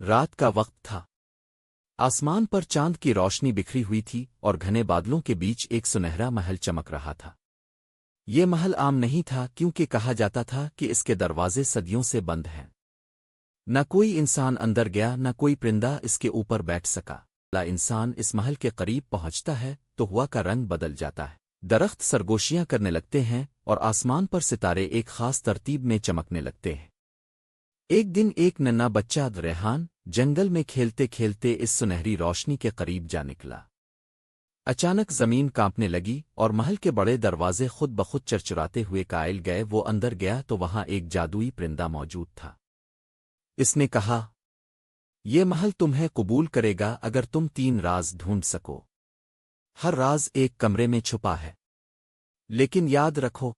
رات کا وقت تھا۔ آسمان پر چاند کی روشنی بکھری ہوئی تھی اور گھنے بادلوں کے بیچ ایک سنہرا محل چمک رہا تھا۔ یہ محل عام نہیں تھا کیونکہ کہا جاتا تھا کہ اس کے دروازے صدیوں سے بند ہیں۔ نہ کوئی انسان اندر گیا، نہ کوئی پرندہ اس کے اوپر بیٹھ سکا۔ لا انسان اس محل کے قریب پہنچتا ہے تو ہوا کا رنگ بدل جاتا ہے، درخت سرگوشیاں کرنے لگتے ہیں اور آسمان پر ستارے ایک خاص ترتیب میں چمکنے لگتے ہیں۔ ایک دن ایک ننھا بچہ ریحان جنگل میں کھیلتے کھیلتے اس سنہری روشنی کے قریب جا نکلا۔ اچانک زمین کانپنے لگی اور محل کے بڑے دروازے خود بخود چرچراتے ہوئے قائل گئے۔ وہ اندر گیا تو وہاں ایک جادوئی پرندہ موجود تھا۔ اس نے کہا، یہ محل تمہیں قبول کرے گا اگر تم 3 راز ڈھونڈ سکو۔ ہر راز ایک کمرے میں چھپا ہے، لیکن یاد رکھو،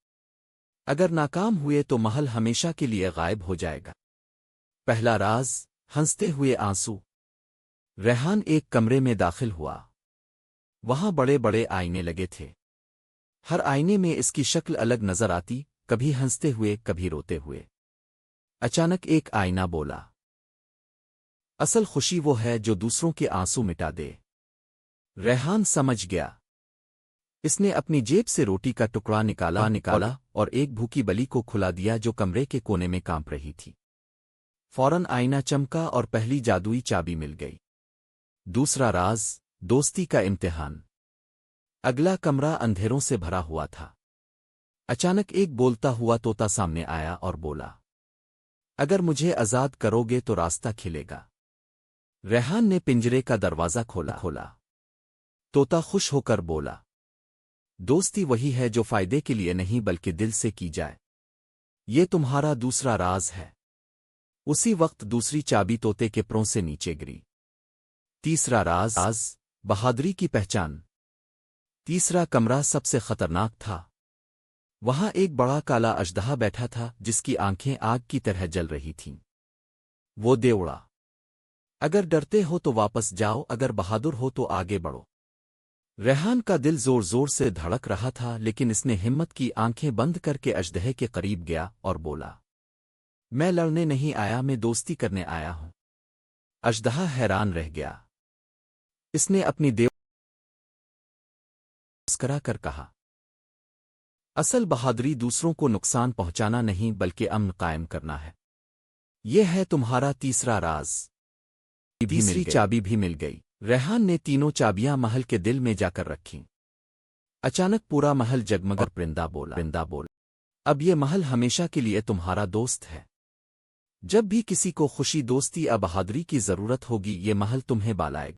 اگر ناکام ہوئے تو محل ہمیشہ کے لیے غائب ہو جائے گا۔ پہلا راز، ہنستے ہوئے آنسو۔ ریحان ایک کمرے میں داخل ہوا۔ وہاں بڑے بڑے آئینے لگے تھے۔ ہر آئینے میں اس کی شکل الگ نظر آتی، کبھی ہنستے ہوئے، کبھی روتے ہوئے۔ اچانک ایک آئینہ بولا، اصل خوشی وہ ہے جو دوسروں کے آنسو مٹا دے۔ ریحان سمجھ گیا۔ اس نے اپنی جیب سے روٹی کا ٹکڑا نکالا اور ایک بھوکی بلی کو کھلا دیا جو کمرے کے کونے میں کانپ رہی تھی۔ فوراً آئینہ چمکا اور پہلی جادوئی چابی مل گئی۔ دوسرا راز، دوستی کا امتحان۔ اگلا کمرہ اندھیروں سے بھرا ہوا تھا۔ اچانک ایک بولتا ہوا طوطا سامنے آیا اور بولا، اگر مجھے آزاد کرو گے تو راستہ کھلے گا۔ ریحان نے پنجرے کا دروازہ کھولا۔ طوطا خوش ہو کر بولا، دوستی وہی ہے جو فائدے کے لیے نہیں بلکہ دل سے کی جائے۔ یہ تمہارا دوسرا راز ہے۔ اسی وقت دوسری چابی طوطے کے پروں سے نیچے گری۔ تیسرا راز، بہادری کی پہچان۔ تیسرا کمرہ سب سے خطرناک تھا۔ وہاں ایک بڑا کالا اژدہا بیٹھا تھا جس کی آنکھیں آگ کی طرح جل رہی تھیں۔ وہ دے اڑا، اگر ڈرتے ہو تو واپس جاؤ، اگر بہادر ہو تو آگے بڑھو۔ ریحان کا دل زور زور سے دھڑک رہا تھا، لیکن اس نے ہمت کی، آنکھیں بند کر کے اژدہے کے قریب گیا اور بولا، میں لڑنے نہیں آیا، میں دوستی کرنے آیا ہوں۔ اژدہا حیران رہ گیا۔ اس نے اپنی دیو مسکرا کر کہا، اصل بہادری دوسروں کو نقصان پہنچانا نہیں بلکہ امن قائم کرنا ہے۔ یہ ہے تمہارا تیسرا راز۔ تیسری چابی بھی مل گئی۔ ریحان نے تینوں چابیاں محل کے دل میں جا کر رکھیں۔ اچانک پورا محل جگمگر۔ پرندہ بولا، اب یہ محل ہمیشہ کے لیے تمہارا دوست ہے۔ جب بھی کسی کو خوشی، دوستی یا بہادری کی ضرورت ہوگی، یہ محل تمہیں بالائے گا۔